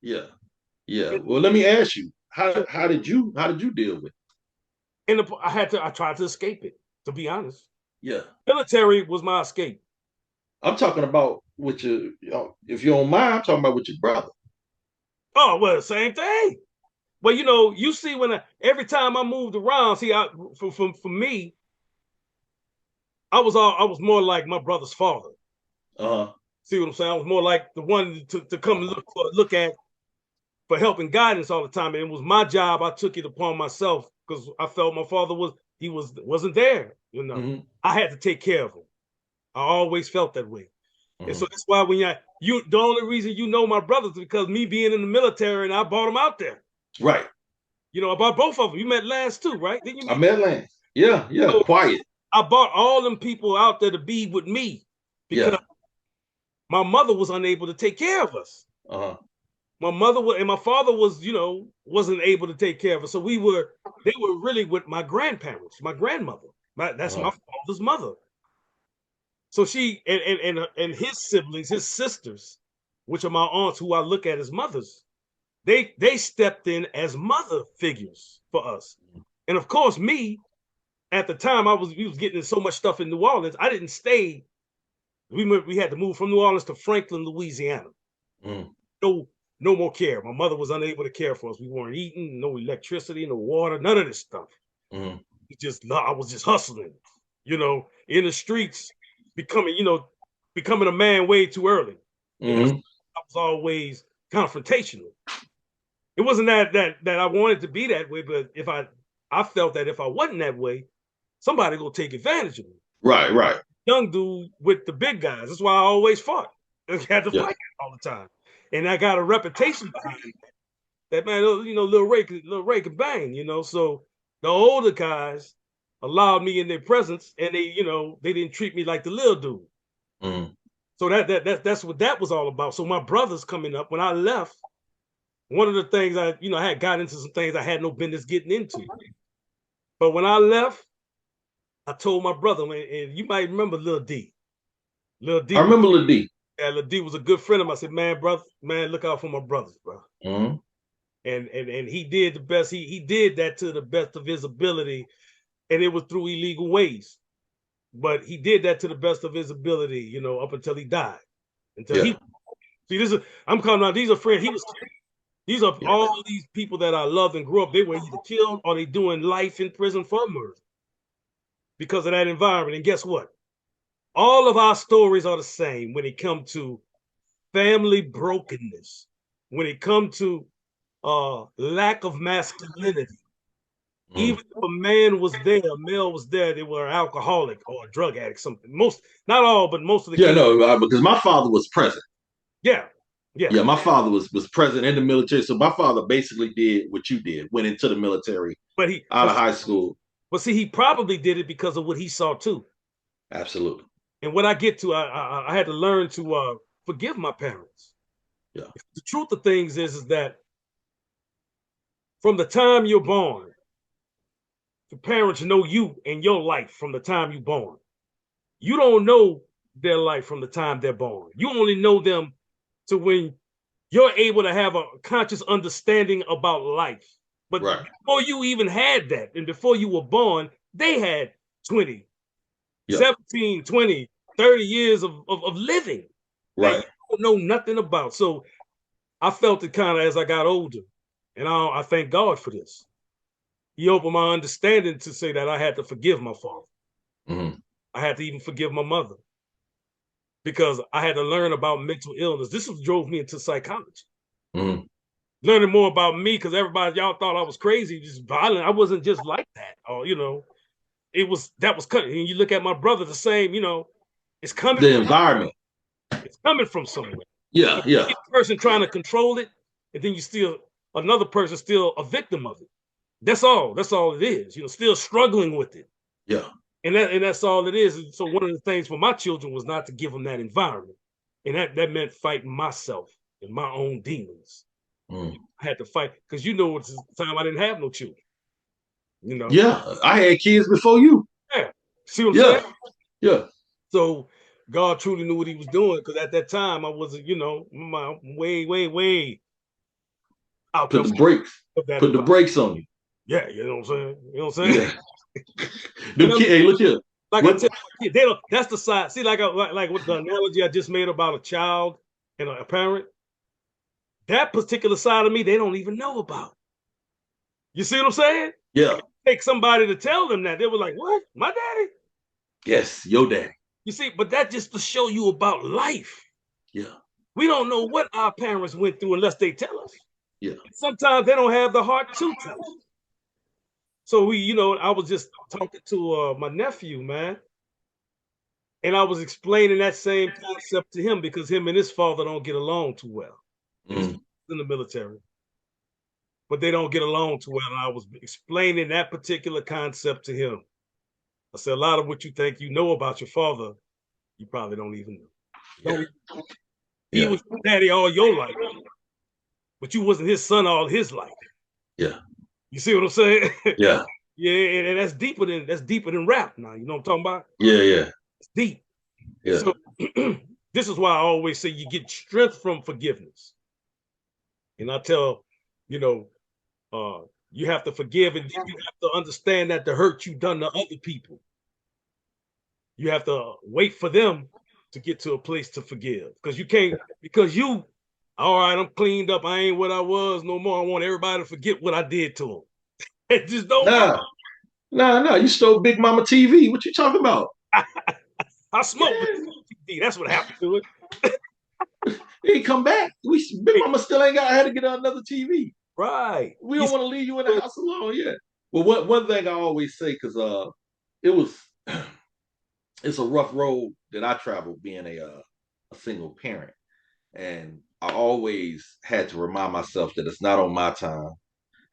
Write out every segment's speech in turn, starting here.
Yeah. Yeah. And, Well, let me ask you, sure. how did you deal with it? And I tried to escape it, to be honest. Yeah. Military was my escape. I'm talking about with your, if you don't mind, I'm talking about with your brother. Oh, well, same thing. Well, you see every time I moved around, see, for me, I was more like my brother's father. Uh-huh. See what I'm saying? I was more like the one to come and look at for help and guidance all the time. And it was my job. I took it upon myself because I felt my father wasn't there. Hmm. I had to take care of him. I always felt that way. And so Hmm. that's why the only reason you know my brothers is because me being in the military and I brought them out there. Right. About both of them. You met Lance too, right? Didn't you I meet? met Lance. Yeah. Yeah. So Quiet. I brought all them people out there to be with me because Yeah. my mother was unable to take care of us. Uh-huh. My mother was, and my father was, wasn't able to take care of us. So they were really with my grandparents, my grandmother. That's my Uh-huh. father's mother. So she and his siblings, his sisters, which are my aunts, who I look at as mothers, they stepped in as mother figures for us. And of course, me at the time, we was getting so much stuff in New Orleans. I didn't stay. We had to move from New Orleans to Franklin, Louisiana. Mm. No, no more care. My mother was unable to care for us. We weren't eating, no electricity, no water, none of this stuff. Mm. I was just hustling, in the streets, becoming, becoming a man way too early. And Mm. I was always confrontational. It wasn't that I wanted to be that way, but if I felt that if I wasn't that way, somebody gonna take advantage of me. Right. Right. Young dude with the big guys. That's why I always fought. I had to Yeah. fight all the time. And I got a reputation behind me. That man, Lil Ray can bang, So the older guys allowed me in their presence and they didn't treat me like the little dude. Mm. So that's what that was all about. So my brothers coming up, when I left, one of the things I had got into some things I had no business getting into. But when I left, I told my brother, and you might remember Lil D. Lil I D was remember Lil D. Yeah, Lil D was a good friend of mine. I said, man, brother, man, look out for my brothers, bro. Mm. And he did the best. He did that to the best of his ability, and it was through illegal ways. But he did that to the best of his ability, up until he died. Until Yeah. he See, this is I'm calling out. These are friends. These are Yeah. all these people that I loved and grew up. They were either killed or they doing life in prison for murder because of that environment. And guess what? All of our stories are the same when it comes to family brokenness, when it comes to lack of masculinity. Mm. Even if a man was there, a male was there, they were an alcoholic or a drug addict, something. Not all, but most of the Yeah. cases. No, because my father was present. Yeah, yeah. Yeah, my father was present in the military. So my father basically did what you did, went into the military But he, out but of high school. but see, he probably did it because of what he saw too. Absolutely. And when I get to, I had to learn to forgive my parents. Yeah. The truth of things is that from the time you're born, the parents know you and your life from the time you're born. You don't know their life from the time they're born. You only know them to when you're able to have a conscious understanding about life. But Right. before you even had that, and before you were born, they had 20, Yeah. 17, 20, 30 years of living that you Right. don't know nothing about. So I felt it kind of as I got older. And I thank God for this. He opened my understanding to say that I had to forgive my father. Mm-hmm. I had to even forgive my mother because I had to learn about mental illness. This drove me into psychology, Mm-hmm. learning more about me because y'all thought I was crazy, just violent. I wasn't just like that. Or, that was cutting. And you look at my brother, the same, it's coming The from environment. it's coming from somewhere. Yeah. You Yeah. see a person trying to control it, and then you still another person still a victim of it. That's all. That's all it is. Still struggling with it. Yeah. And that's all it is. And so one of the things for my children was not to give them that environment. And that meant fighting myself and my own demons. Mm. I had to fight because it's the time I didn't have no children, you know. Yeah. I had kids before you. Yeah. See what I'm saying? Yeah. Yeah. So God truly knew what he was doing because at that time I wasn't, my way, way, way. out Put them the brakes. put that Put in the my brakes on you. yeah, you know what I'm saying? You know what I'm saying? Yeah. You Them know, kid, hey, look here. like I What? tell my kid, they don't. That's the side. See, like with the analogy I just made about a child and a parent. That particular side of me, they don't even know about. You see what I'm saying? Yeah. Take somebody to tell them that they were like, "What? My daddy?" Yes, your daddy. You see, but that just to show you about life. Yeah. We don't know what our parents went through unless they tell us. Yeah. Sometimes they don't have the heart to tell us. So I was just talking to my nephew, man, and I was explaining that same concept to him because him and his father don't get along too well. His Mm. father's in the military, but they don't get along too well. And I was explaining that particular concept to him. I said, a lot of what you think you know about your father, you probably don't even know. Yeah. He Yeah. was your daddy all your life, but you wasn't his son all his life. Yeah. You see what I'm saying? Yeah. Yeah, and that's deeper than rap now. You know what I'm talking about? Yeah. Yeah. It's deep. And Yeah. so this is why I always say you get strength from forgiveness. And I tell, you know, you have to forgive, and then you have to understand that the hurt you done to other people, you have to wait for them to get to a place to forgive. Because you can't, because you, all right, I'm cleaned up. I ain't what I was no more. I want everybody to forget what I did to them. It just don't work. Nah. Nah. You stole Big Mama TV. What you talking about? I smoked the TV. That's what happened to it. He ain't come back. Big Hey, Mama still ain't got. I had to get another TV. right. We don't want to leave you in the house alone yet. Well, one thing I always say, because it was it's a rough road that I traveled being a single parent, and I always had to remind myself that it's not on my time,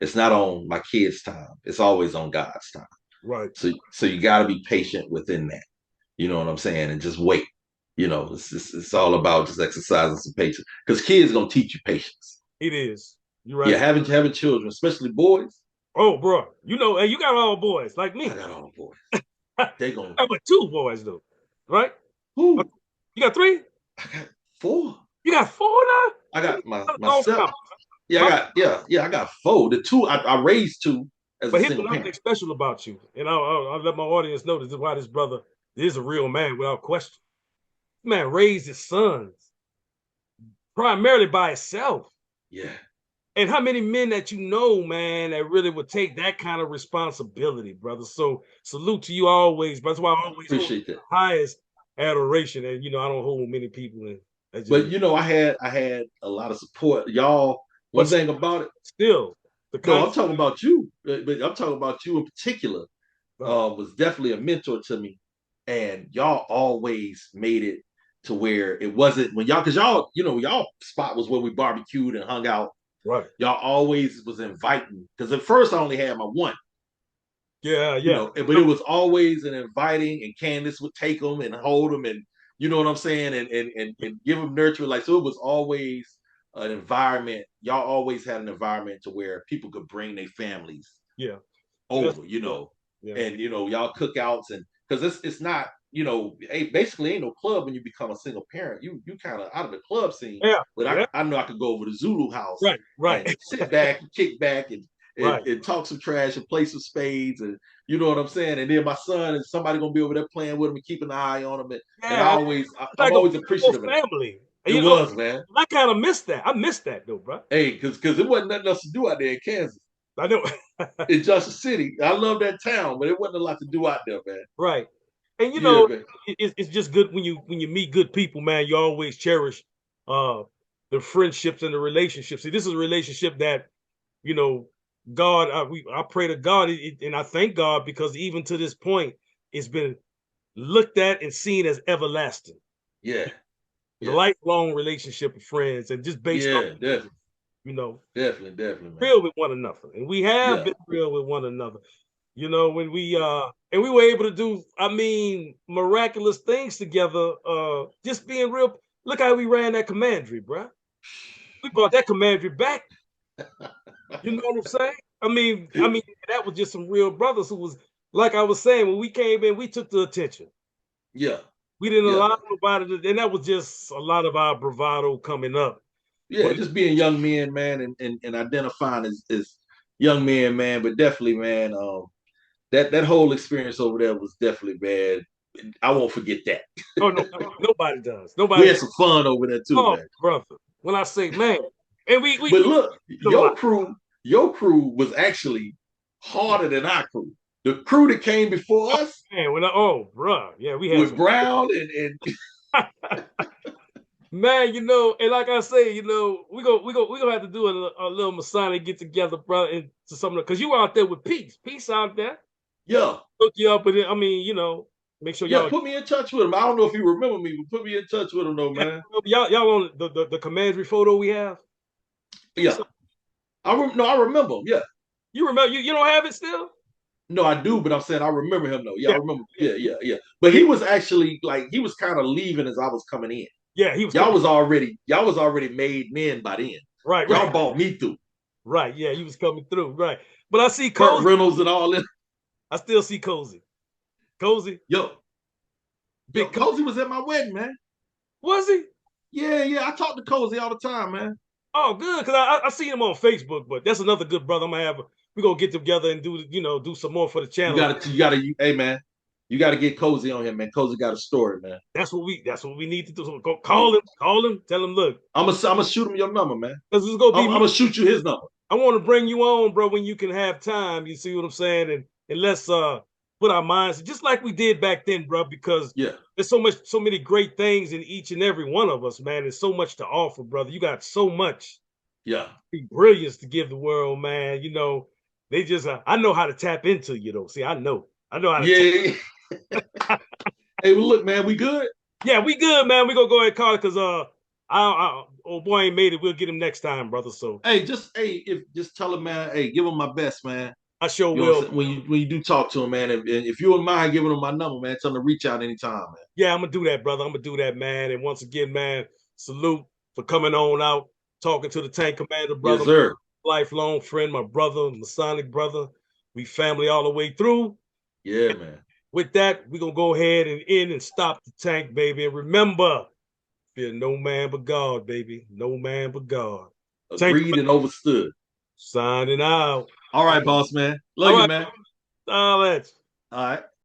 it's not on my kids' time, it's always on God's time. Right. So you got to be patient within that. You know what I'm saying, and just wait. It's all about just exercising some patience because kids gonna teach you patience. It is. You're Yeah, right. having children, especially boys. Oh, bro. And you got all boys like I me. got all boys. I They gonna got two boys though. Right? who? You got three? I got four. You got four now? I How many got my lost step. count? Yeah, I My, got I got four. The two I raised two as a but here's single what I think parent. special about you, and I'll let my audience know this is why this brother is a real man without question. This man raised his sons primarily by himself. Yeah, And how many men that you know, man, that really would take that kind of responsibility, brother? So salute to you always, brother. That's why I always hold appreciate the that. highest adoration. And I don't hold many people in. That's just But me. I had a lot of support. Y'all, one But thing about it, still, the no, I'm concept. talking about you, but I'm talking about you in particular. Was definitely a mentor to me, and y'all always made it to where it wasn't when y'all, because y'all spot was where we barbecued and hung out. Right. Y'all always was inviting, because at first I only had my one, Yeah, yeah. but it was always an inviting, and Candace would take them and hold them, and you know what I'm saying, and give them nurture. Like, so it was always an environment. Y'all always had an environment to where people could bring their families Yeah. And that's over, yeah. and y'all cookouts, and because it's not, basically ain't no club when you become a single parent. You kind of out of the club scene, Yeah. but Yeah. I know I could go over to Zulu house Right. Right. and sit back and kick back and Right. and talk some trash and play some spades, and you know what I'm saying. And then my son and somebody gonna be over there playing with him and keeping an eye on him, and Yeah. It's I'm like a always big old appreciative of that. family. And It was, man. I kind of miss that. I miss that though, bro. Hey, because it wasn't nothing else to do out there in Kansas. I know. In Justice City. I love that town, but it wasn't a lot to do out there, man. Right. And Yeah, man. it's just good when you meet good people, man. You always cherish uh the friendships and the relationships. See, this is a relationship that you know God. I pray to God, and I thank God because even to this point, it's been looked at and seen as everlasting. Yeah, The yeah, lifelong relationship of friends, and just based on yeah, definitely, you know definitely, man. real with one another, and we have Yeah, been real with one another. When we were able to do, I mean, miraculous things together, just being real. Look how we ran that commandery, bro. We brought that commandery back. You know what I'm saying? I mean, that was just some real brothers who was, like I was saying, when we came in, we took the attention. yeah, We didn't yeah, allow nobody to, and that was just a lot of our bravado coming up. Yeah, But just being young men, man, and identifying as young men, man. But definitely, man, that whole experience over there was definitely bad. I won't forget that. oh no, nobody does. We Nobody. had some fun over there too, Oh, man. brother. When I say man, and we But did look, a lot. your crew was actually harder than our crew. The crew that came before us Man, oh, bruh, yeah, we had with some. Brown and Man, and like I say, we gonna have to do a little Masonic get together, brother, and to some because you out there with peace out there, yeah, hook you up with it. I mean, make sure yeah, y'all, put me in touch with him. I don't know if you remember me, but put me in touch with him though, yeah, man. y'all on the commandery photo we have. Yeah, So no, I remember him. Yeah, you remember you don't have it still? no, I do, but I'm saying I remember him though. Yeah, I Yeah, remember. yeah. Yeah, yeah, yeah. But But he was actually like he was kind of leaving as I was coming in. yeah, he was coming. Y'all was already made men by then. Right, right, Y'all bought me through right. Yeah, he was coming through. Right, but I see Burt Cozy. Reynolds and all that. I still see Cozy. Cozy, Yo, yo, big Cozy was at my wedding, man. was he? Yeah, yeah. I talk to Cozy all the time, man. Oh, good, because I see him on Facebook, but that's another good brother. We gonna get together and do some more for the channel. Hey man, you gotta get Cozy on here, man. Cozy got a story, man. That's what we need to do. So go call him, tell him, look, I'm gonna shoot him your number, man. because it's gonna be I'm me. gonna shoot you his number. I want to bring you on, bro, when you can have time. You see what I'm saying? And let's put our minds just like we did back then, bro, because Yeah, there's so many great things in each and every one of us, man. There's so much to offer, brother. You got so much yeah, brilliance to give the world, man. They just I know how to tap into you though. See, I know how to tap. yeah. Hey, well, look, man, we good. Yeah, we good, man. We gonna go ahead and call it because old boy ain't made it. We'll get him next time, brother. So If just tell him, man. Hey, give him my best, man. I sure You know what I'm will. saying? When you do talk to him, man. If you wouldn't mind giving him my number, man, tell him to reach out anytime, man. Yeah, I'm gonna do that, brother. I'm gonna do that, man. And once again, man, salute for coming on out, talking to the tank commander, Yes, brother, sir. lifelong friend, my brother, Masonic brother. We family all the way through. Yeah, man. With that, we're gonna go ahead and end and stop the tank, baby. And remember, fear no man but God, baby. No man but God. Tank Agreed and overstood. signing out. All right, boss man. All Love you, right, man. all that. All right.